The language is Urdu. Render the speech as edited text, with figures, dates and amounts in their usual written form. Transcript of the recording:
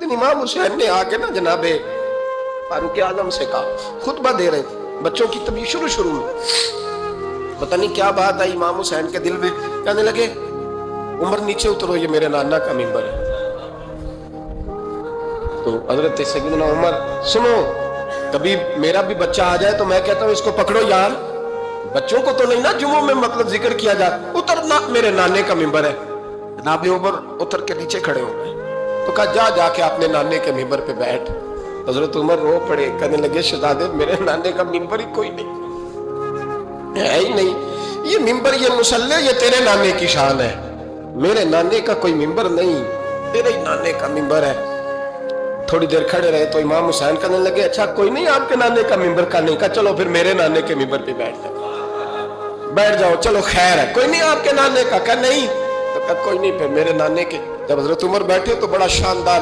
لیکن امام حسین نے آ کے نا جناب فاروق اعظم سے کہا، خطبہ دے رہے تھے بچوں کی تبھی شروع میں، پتہ نہیں کیا بات آئی امام حسین کے دل میں، کہنے لگے عمر نیچے اترو، یہ میرے نانا کا ممبر ہے۔ تو حضرت سیدنا عمر، سنو کبھی میرا بھی بچہ آ جائے تو میں کہتا ہوں اس کو پکڑو یار، بچوں کو تو نہیں نا جمعوں میں مطلب ذکر کیا جائے، اترنا میرے نانے کا ممبر ہے۔ جناب عمر اتر کے نیچے کھڑے ہو گئے، تو کہا جا کے اپنے نانے کے ممبر پہ بیٹھ۔ حضرت عمر رو پڑے، کہنے لگے شہزادے میرے نانے کا ممبر ہی کوئی نہیں ہے ہی نہیں، یہ ممبر یہ مصلی یہ تیرے نانے کی شان ہے، میرے نانے کا کوئی ممبر نہیں، تیرے ہی نانے کا ممبر ہے۔ تھوڑی دیر کھڑے رہے تو امام حسین کہنے لگے اچھا کوئی نہیں آپ کے نانے کا ممبر کا نہیں، کہا چلو پھر میرے نانے کے ممبر پہ بیٹھ جاؤ، چلو خیر ہے، کوئی نہیں آپ کے نانے کا، کہا نہیں، تو کہا کوئی نہیں پھر میرے نانے کے۔ جب حضرت عمر بیٹھے تو بڑا شاندار